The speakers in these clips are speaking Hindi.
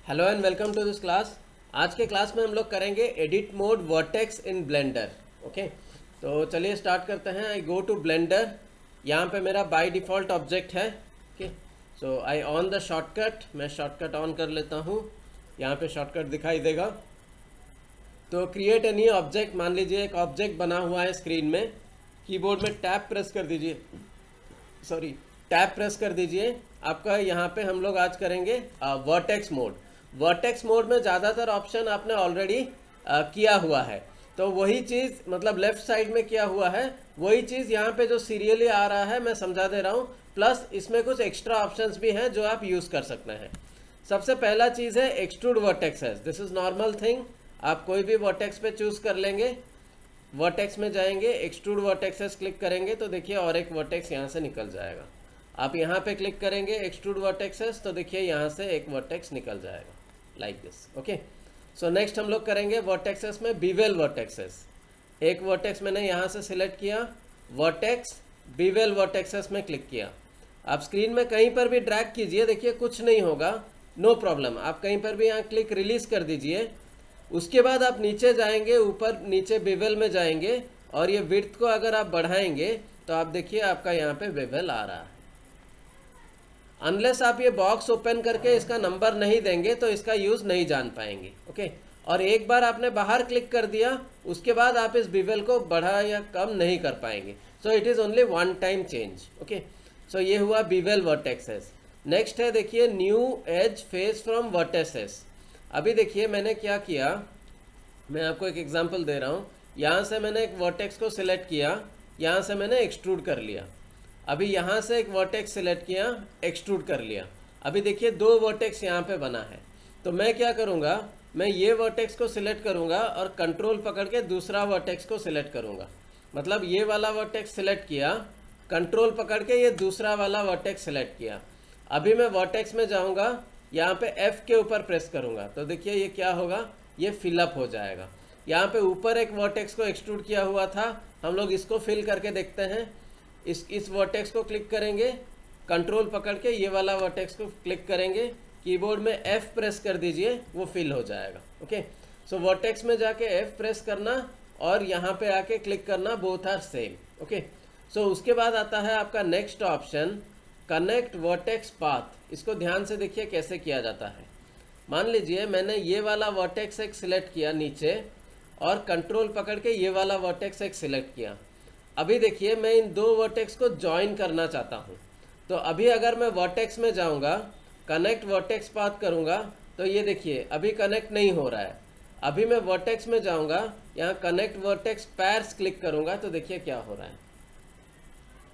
Hello and welcome to this class. आज के क्लास में हम लोग करेंगे edit mode vertex in Blender. Okay, तो चलिए स्टार्ट करते हैं। I go to Blender. यहाँ पे मेरा बाय डिफ़ॉल्ट ऑब्जेक्ट है। Okay, so I on the shortcut. मैं शॉर्टकट ऑन कर लेता हूँ। यहाँ पे शॉर्टकट दिखाई देगा। तो क्रिएट ए न्यू ऑब्जेक्ट, मान लीजिए एक ऑब्जेक्ट बना हुआ है स्क्रीन में। कीबोर्ड में टैब प्रेस कर दीजिए, सॉरी टैब प्रेस कर दीजिए। आपका यहाँ पे हम लोग आज करेंगे वर्टेक्स मोड। वर्टेक्स मोड में ज़्यादातर ऑप्शन आपने ऑलरेडी किया हुआ है, तो वही चीज़ मतलब लेफ्ट साइड में किया हुआ है, वही चीज़ यहाँ पे जो सीरियली आ रहा है मैं समझा दे रहा हूँ। प्लस इसमें कुछ एक्स्ट्रा ऑप्शंस भी हैं जो आप यूज़ कर सकते हैं। सबसे पहला चीज़ है extrude vertexes. This is normal thing. आप कोई भी वर्टेक्स पे चूज़ कर लेंगे। वर्टेक्स में जाएंगे, एक्सट्रूड वर्टेक्सेस क्लिक करेंगे तो देखिए और एक वर्टेक्स यहाँ से निकल जाएगा। आप यहाँ पे क्लिक करेंगे एक्सट्रूड वर्टेक्सेस तो देखिए यहाँ से एक वर्टेक्स निकल जाएगा like this. Okay, so next हम लोग करेंगे वर्टेक्सेस में बीवेल वर्टेक्सेस। एक वर्टेक्स मैंने यहाँ से सिलेक्ट किया, वर्टेक्स बीवेल वर्टेक्सेस में क्लिक किया। आप स्क्रीन में कहीं पर भी ड्रैग कीजिए, देखिए कुछ नहीं होगा, नो प्रॉब्लम। आप कहीं पर भी यहाँ क्लिक रिलीज कर दीजिए। उसके बाद आप नीचे जाएंगे, ऊपर नीचे बेवल में जाएंगे और ये विड्थ को अगर आप बढ़ाएंगे तो आप देखिए आपका यहाँ पे बेवल आ रहा है। अनलेस आप ये बॉक्स ओपन करके इसका नंबर नहीं देंगे तो इसका यूज़ नहीं जान पाएंगे। ओके, और एक बार आपने बाहर क्लिक कर दिया उसके बाद आप इस बेवल को बढ़ा या कम नहीं कर पाएंगे। So it is only one time change. Okay, so ये हुआ बेवल वर्टेक्सेस। नेक्स्ट है देखिए new edge face from vertexes. अभी देखिए मैंने क्या किया, मैं आपको एक एग्जांपल दे रहा हूँ। यहाँ से मैंने एक वर्टेक्स को सिलेक्ट किया, यहाँ से मैंने एक्सट्रूड कर लिया। अभी यहाँ से एक वर्टेक्स सिलेक्ट किया, एक्सट्रूड कर लिया। अभी देखिए दो वर्टेक्स यहाँ पे बना है। तो मैं क्या करूँगा, मैं ये वर्टेक्स को सिलेक्ट करूँगा और कंट्रोल पकड़ के दूसरा वर्टेक्स को सिलेक्ट करूँगा। मतलब ये वाला वर्टेक्स सिलेक्ट किया, कंट्रोल पकड़ के ये दूसरा वाला वर्टेक्स सिलेक्ट किया। अभी मैं वर्टेक्स में जाऊँगा, यहाँ पे F के ऊपर प्रेस करूँगा तो देखिए ये क्या होगा, ये फिलअप हो जाएगा। यहाँ पे ऊपर एक वर्टेक्स को एक्सट्रूड किया हुआ था, हम लोग इसको फिल करके देखते हैं। इस वर्टेक्स को क्लिक करेंगे, कंट्रोल पकड़ के ये वाला वर्टेक्स को क्लिक करेंगे, कीबोर्ड में F प्रेस कर दीजिए, वो फिल हो जाएगा। ओके, सो वर्टेक्स में जाके F प्रेस करना और यहाँ पे आके क्लिक करना, बोथ आर सेम। ओके, सो उसके बाद आता है आपका next option connect vertex path. इसको ध्यान से देखिए कैसे किया जाता है। मान लीजिए मैंने ये वाला वर्टेक्स एक सिलेक्ट किया नीचे और कंट्रोल पकड़ के ये वाला वर्टेक्स एक सिलेक्ट किया। अभी देखिए मैं इन दो वर्टेक्स को ज्वाइन करना चाहता हूँ। तो अभी अगर मैं वर्टेक्स में जाऊँगा, कनेक्ट वर्टेक्स पाथ करूँगा तो ये देखिए अभी कनेक्ट नहीं हो रहा है। अभी मैं वर्टेक्स में जाऊँगा, यहाँ कनेक्ट वर्टेक्स पैर्स क्लिक करूँगा तो देखिए क्या हो रहा है।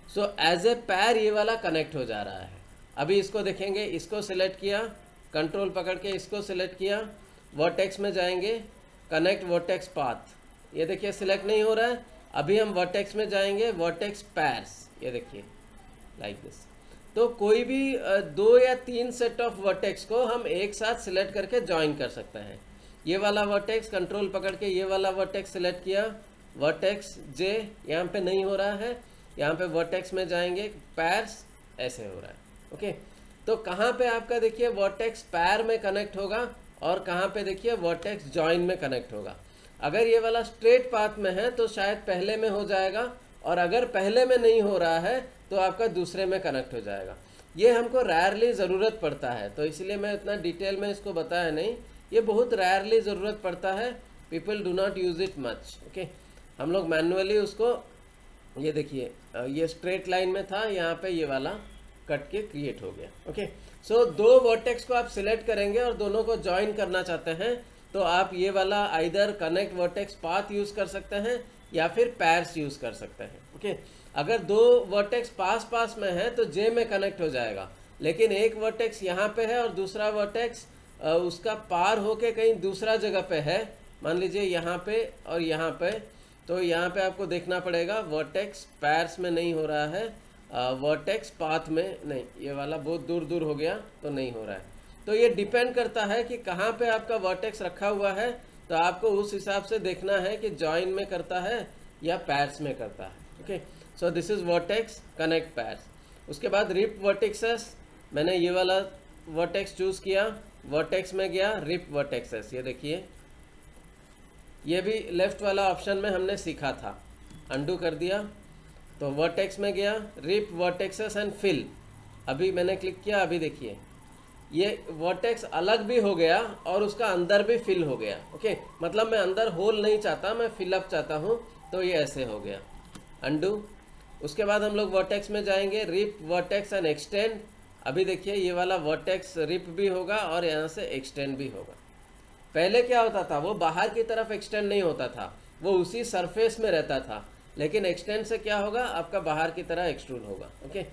सो एज ए पैर ये वाला कनेक्ट हो जा रहा है। अभी इसको देखेंगे, इसको सिलेक्ट किया, कंट्रोल पकड़ के इसको सिलेक्ट किया, वर्टेक्स में जाएंगे, कनेक्ट वर्टेक्स पाथ, ये देखिए सिलेक्ट नहीं हो रहा है। अभी हम वर्टेक्स में जाएंगे, वर्टेक्स पैर्स, ये देखिए लाइक दिस। तो कोई भी दो या तीन सेट ऑफ वर्टेक्स को हम एक साथ सिलेक्ट करके ज्वाइन कर सकते हैं। ये वाला वर्टेक्स कंट्रोल पकड़ के ये वाला वर्टेक्स सिलेक्ट किया, वर्टेक्स जे यहाँ पे नहीं हो रहा है, यहाँ पे वर्टेक्स में जाएंगे, पैर्स ऐसे हो रहा है। ओके, तो कहाँ पे आपका देखिए वर्टेक्स पैर में कनेक्ट होगा और कहाँ पे देखिए वर्टेक्स जॉइन में कनेक्ट होगा। अगर ये वाला स्ट्रेट पाथ में है तो शायद पहले में हो जाएगा, और अगर पहले में नहीं हो रहा है तो आपका दूसरे में कनेक्ट हो जाएगा। ये हमको रेयरली ज़रूरत पड़ता है, तो इसलिए मैं इतना डिटेल में इसको बताया नहीं। ये बहुत रेयरली ज़रूरत पड़ता है, people do not use it much. Okay, हम लोग मैनुअली उसको, ये देखिए ये स्ट्रेट लाइन में था, यहाँ पे ये वाला कट के क्रिएट हो गया। ओके, सो दो वर्टेक्स को आप सिलेक्ट करेंगे और दोनों को ज्वाइन करना चाहते हैं तो आप ये वाला either connect vertex path use कर सकते हैं या फिर पैर्स यूज़ कर सकते हैं। ओके, अगर दो वर्टेक्स पास पास में है तो जे में कनेक्ट हो जाएगा, लेकिन एक वर्टेक्स यहाँ पे है और दूसरा वर्टेक्स उसका पार होके कहीं दूसरा जगह पे है, मान लीजिए यहाँ पे और यहाँ पे, तो यहाँ पे आपको देखना पड़ेगा वर्टेक्स पैर्स में नहीं हो रहा है, वर्टेक्स पाथ में नहीं, ये वाला बहुत दूर दूर हो गया तो नहीं हो रहा है। तो ये डिपेंड करता है कि कहाँ पे आपका वर्टेक्स रखा हुआ है, तो आपको उस हिसाब से देखना है कि जॉइन में करता है या पैर्स में करता है। Okay, so this is vertex connect pairs. उसके बाद रिप वर्टेक्सेस, मैंने ये वाला वर्टेक्स चूज़ किया, वर्टेक्स में गया, रिप वर्टेक्सेस, ये देखिए ये भी लेफ्ट वाला ऑप्शन में हमने सीखा था। अंडू कर दिया तो वर्टेक्स में गया, रिप वर्टेक्सेस एंड फिल, अभी मैंने क्लिक किया, अभी देखिए ये वर्टेक्स अलग भी हो गया और उसका अंदर भी फिल हो गया। ओके, मतलब मैं अंदर होल नहीं चाहता, मैं फिलअप चाहता हूँ, तो ये ऐसे हो गया। अंडू, उसके बाद हम लोग वर्टेक्स में जाएंगे, रिप वर्टेक्स एंड एक्सटेंड, अभी देखिए ये वाला वर्टेक्स रिप भी होगा और यहाँ से एक्सटेंड भी होगा। पहले क्या होता था, वो बाहर की तरफ एक्सटेंड नहीं होता था, वो उसी सरफेस में रहता था, लेकिन एक्सटेंड से क्या होगा, आपका बाहर की तरह एक्सट्रूड होगा। ओके,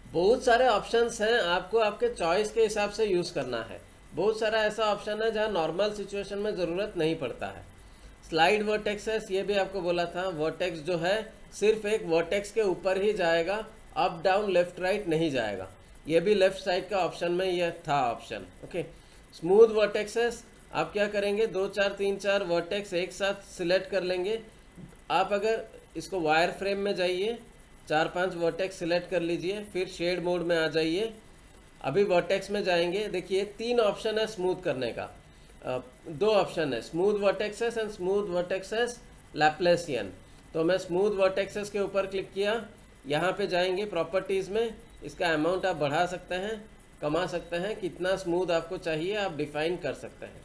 बहुत सारे ऑप्शंस हैं, आपको आपके चॉइस के हिसाब से यूज़ करना है। बहुत सारा ऐसा ऑप्शन है जहाँ नॉर्मल सिचुएशन में ज़रूरत नहीं पड़ता है। स्लाइड वर्टेक्सेस, ये भी आपको बोला था, वर्टेक्स जो है सिर्फ एक वर्टेक्स के ऊपर ही जाएगा, अप डाउन लेफ्ट राइट नहीं जाएगा। ये भी लेफ्ट साइड का ऑप्शन में ये था ऑप्शन। ओके, स्मूथ वर्टेक्सेस, आप क्या करेंगे, 2 4 3 4 वर्टेक्स एक साथ सिलेक्ट कर लेंगे। आप अगर इसको वायर फ्रेम में जाइए, 4 5 वर्टेक्स सिलेक्ट कर लीजिए, फिर शेड मोड में आ जाइए। अभी वर्टेक्स में जाएंगे, देखिए 3 ऑप्शन है स्मूथ करने का, 2 ऑप्शन है, smooth vertexes and smooth vertexes Laplacian. तो मैं स्मूथ वर्टेक्सेस के ऊपर क्लिक किया, यहाँ पे जाएंगे प्रॉपर्टीज़ में, इसका अमाउंट आप बढ़ा सकते हैं, कमा सकते हैं, कितना स्मूथ आपको चाहिए आप डिफाइन कर सकते हैं।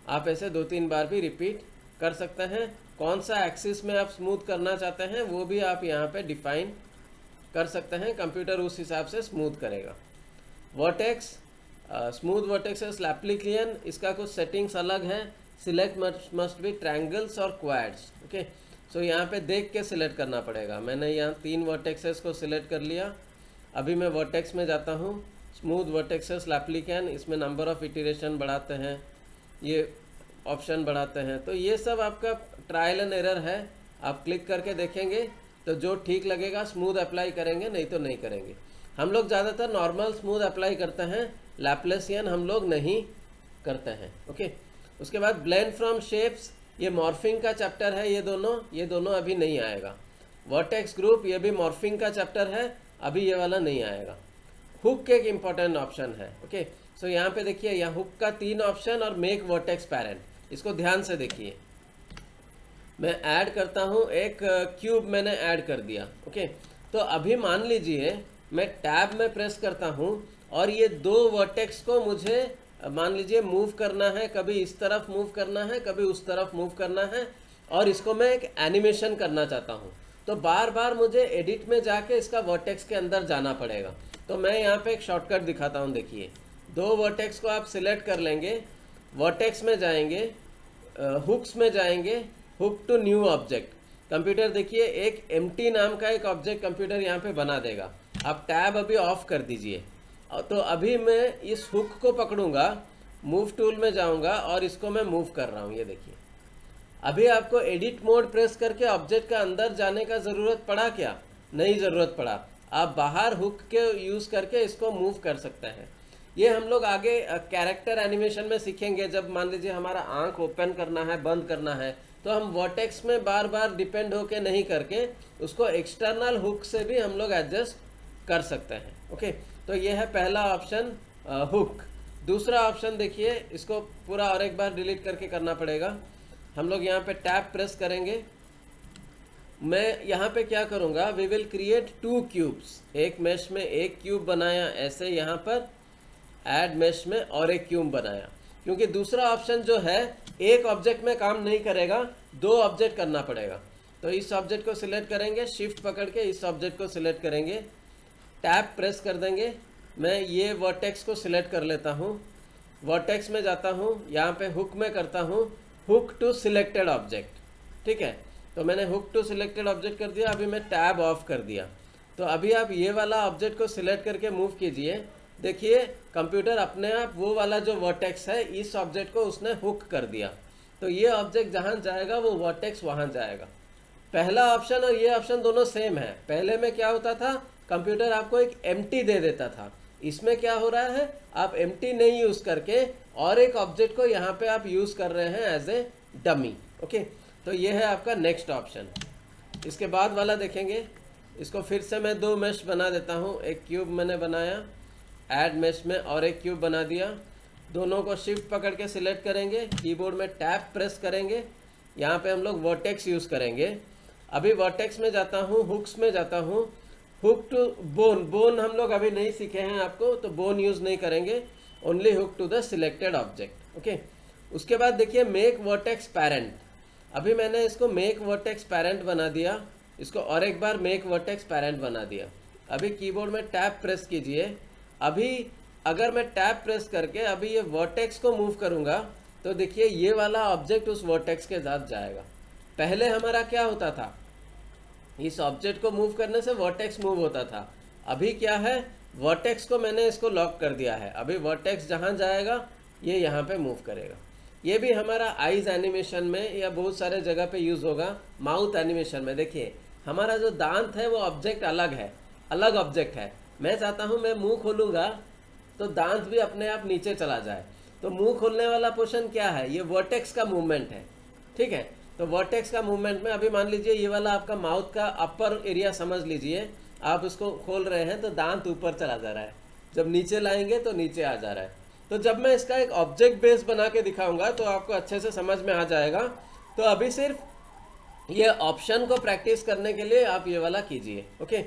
आप ऐसे 2 3 बार भी रिपीट कर सकते हैं। कौन सा एक्सिस में आप स्मूथ करना चाहते हैं वो भी आप यहाँ पे डिफाइन कर सकते हैं, कंप्यूटर उस हिसाब से स्मूथ करेगा। वर्टेक्स, स्मूथ वर्टेक्सेस लैप्लिकियन, इसका कुछ सेटिंग्स अलग है। सिलेक्ट मस्ट बी ट्रायंगल्स और क्वाड्स। ओके, सो यहाँ पे देख के सिलेक्ट करना पड़ेगा। मैंने यहाँ 3 वर्टेक्सेस को सिलेक्ट कर लिया। अभी मैं वर्टेक्स में जाता हूँ, स्मूथ वर्टेक्सेस लैप्लिकियन, इसमें नंबर ऑफ इटरेशन बढ़ाते हैं, ये ऑप्शन बढ़ाते हैं। तो ये सब आपका ट्रायल एंड एरर है, आप क्लिक करके देखेंगे तो जो ठीक लगेगा स्मूथ अप्लाई करेंगे, नहीं तो नहीं करेंगे। हम लोग ज़्यादातर नॉर्मल स्मूथ अप्लाई करते हैं, लैप्लेसियन हम लोग नहीं करते हैं। ओके, उसके बाद ब्लेंड फ्रॉम शेप्स, ये मॉर्फिंग का चैप्टर है, ये दोनों अभी नहीं आएगा। वर्टेक्स ग्रुप, ये भी मॉर्फिंग का चैप्टर है, अभी ये वाला नहीं आएगा। हुक एक इम्पॉर्टेंट ऑप्शन है। ओके, सो यहाँ पे देखिए, यहाँ हुक का 3 ऑप्शन और मेक वर्टेक्स पैरेंट, इसको ध्यान से देखिए। मैं ऐड करता हूँ, एक क्यूब मैंने ऐड कर दिया। ओके, तो अभी मान लीजिए मैं टैब में प्रेस करता हूँ और ये 2 वर्टेक्स को मुझे मान लीजिए मूव करना है, कभी इस तरफ मूव करना है, कभी उस तरफ मूव करना है, और इसको मैं एक एनिमेशन करना चाहता हूँ। तो बार बार मुझे एडिट में जाके इसका वर्टेक्स के अंदर जाना पड़ेगा। तो मैं यहाँ पे एक शॉर्टकट दिखाता हूँ, देखिए 2 वर्टेक्स को आप सिलेक्ट कर लेंगे, वर्टेक्स में जाएंगे, हुक्स में जाएंगे, hook to new object. Computer देखिए एक एम्प्टी नाम का एक ऑब्जेक्ट कंप्यूटर यहाँ पे बना देगा। आप टैब अभी ऑफ कर दीजिए। तो अभी मैं इस हुक को पकड़ूंगा, मूव टूल में जाऊंगा और इसको मैं मूव कर रहा हूँ, ये देखिए। अभी आपको एडिट मोड प्रेस करके ऑब्जेक्ट का अंदर जाने का ज़रूरत पड़ा क्या? नहीं ज़रूरत पड़ा। आप बाहर हुक के यूज़ करके इसको मूव कर सकते हैं। ये हम लोग आगे कैरेक्टर एनिमेशन में सीखेंगे। जब मान लीजिए हमारा आंख ओपन करना है, बंद करना है, तो हम वर्टेक्स में बार बार डिपेंड होके नहीं करके उसको एक्सटर्नल हुक से भी हम लोग एडजस्ट कर सकते हैं। ओके, तो ये है पहला ऑप्शन, हुक। दूसरा ऑप्शन देखिए, इसको पूरा और एक बार डिलीट करके करना पड़ेगा। हम लोग यहाँ पे टैब प्रेस करेंगे। मैं यहाँ पे क्या करूँगा, वी विल क्रिएट 2 क्यूब्स। एक मेश में एक क्यूब बनाया, ऐसे यहाँ पर ऐड मेश में और एक क्यूब बनाया, क्योंकि दूसरा ऑप्शन जो है एक ऑब्जेक्ट में काम नहीं करेगा, 2 ऑब्जेक्ट करना पड़ेगा। तो इस ऑब्जेक्ट को सिलेक्ट करेंगे, शिफ्ट पकड़ के इस ऑब्जेक्ट को सिलेक्ट करेंगे, टैब प्रेस कर देंगे। मैं ये वर्टेक्स को सिलेक्ट कर लेता हूँ, वर्टेक्स में जाता हूँ, यहाँ पे हुक में करता हूँ हुक टू सिलेक्टेड ऑब्जेक्ट। ठीक है, तो मैंने हुक टू सिलेक्टेड ऑब्जेक्ट कर दिया। अभी मैं टैब ऑफ कर दिया। तो अभी आप ये वाला ऑब्जेक्ट को सिलेक्ट करके मूव कीजिए, देखिए कंप्यूटर अपने आप वो वाला जो वर्टेक्स है इस ऑब्जेक्ट को उसने हुक कर दिया। तो ये ऑब्जेक्ट जहाँ जाएगा वो वर्टेक्स वहाँ जाएगा। पहला ऑप्शन और ये ऑप्शन दोनों सेम है। पहले में क्या होता था, कंप्यूटर आपको एक एम्प्टी दे देता था। इसमें क्या हो रहा है, आप एम्प्टी नहीं यूज़ करके और एक ऑब्जेक्ट को यहाँ पे आप यूज़ कर रहे हैं एज ए डमी। ओके, तो ये है आपका नेक्स्ट ऑप्शन। इसके बाद वाला देखेंगे, इसको फिर से मैं 2 मेश बना देता हूँ। एक क्यूब मैंने बनाया, ऐड मेश में और एक क्यूब बना दिया। दोनों को शिफ्ट पकड़ के सिलेक्ट करेंगे, कीबोर्ड में टैब प्रेस करेंगे, यहाँ पे हम लोग वर्टेक्स यूज़ करेंगे। अभी वर्टेक्स में जाता हूँ, हुक्स में जाता हूँ, हुक टू बोन, बोन हम लोग अभी नहीं सीखे हैं आपको, तो बोन यूज़ नहीं करेंगे, only hook to the selected object. Okay, उसके बाद देखिए मेक वर्टेक्स पैरेंट। अभी मैंने इसको मेक वर्टेक्स पैरेंट बना दिया, इसको और एक बार मेक वर्टेक्स पैरेंट बना दिया। अभी कीबोर्ड में टैब प्रेस कीजिए। अभी अगर मैं टैब प्रेस करके अभी ये वर्टेक्स को मूव करूँगा तो देखिए ये वाला ऑब्जेक्ट उस वर्टेक्स के साथ जाएगा। पहले हमारा क्या होता था, इस ऑब्जेक्ट को मूव करने से वर्टेक्स मूव होता था। अभी क्या है, वर्टेक्स को मैंने इसको लॉक कर दिया है। अभी वर्टेक्स जहाँ जाएगा ये यहाँ पे मूव करेगा। ये भी हमारा आइज एनिमेशन में या बहुत सारे जगह पे यूज़ होगा। माउथ एनिमेशन में देखिए हमारा जो दांत है वो ऑब्जेक्ट अलग है, अलग ऑब्जेक्ट है। मैं चाहता हूँ मैं मुंह खोलूँगा तो दांत भी अपने आप नीचे चला जाए, तो मुंह खोलने वाला पोर्शन क्या है, ये वर्टेक्स का मूवमेंट है। ठीक है, तो वर्टेक्स का मूवमेंट में अभी मान लीजिए ये वाला आपका माउथ का अपर एरिया समझ लीजिए, आप उसको खोल रहे हैं तो दांत ऊपर चला जा रहा है, जब नीचे लाएंगे तो नीचे आ जा रहा है। तो जब मैं इसका एक ऑब्जेक्ट बेस बना के दिखाऊंगा तो आपको अच्छे से समझ में आ जाएगा। तो अभी सिर्फ ये ऑप्शन को प्रैक्टिस करने के लिए आप ये वाला कीजिए। ओके,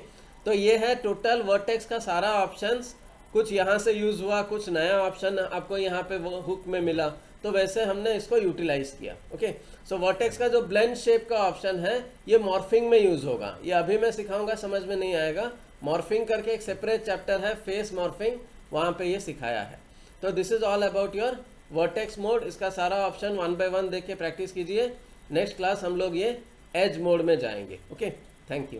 तो ये है टोटल वर्टेक्स का सारा ऑप्शंस। कुछ यहाँ से यूज़ हुआ, कुछ नया ऑप्शन आपको यहाँ पे वो हुक में मिला, तो वैसे हमने इसको यूटिलाइज किया। ओके, सो वर्टेक्स का जो ब्लेंड शेप का ऑप्शन है ये मॉर्फिंग में यूज़ होगा। ये अभी मैं सिखाऊंगा, समझ में नहीं आएगा। मॉर्फिंग करके एक सेपरेट चैप्टर है, फेस मॉर्फिंग, वहाँ पे ये सिखाया है। तो this is all about your vertex mode. इसका सारा ऑप्शन 1 बाय 1 देख के प्रैक्टिस कीजिए। नेक्स्ट क्लास हम लोग ये एज मोड में जाएंगे। Okay, thank you.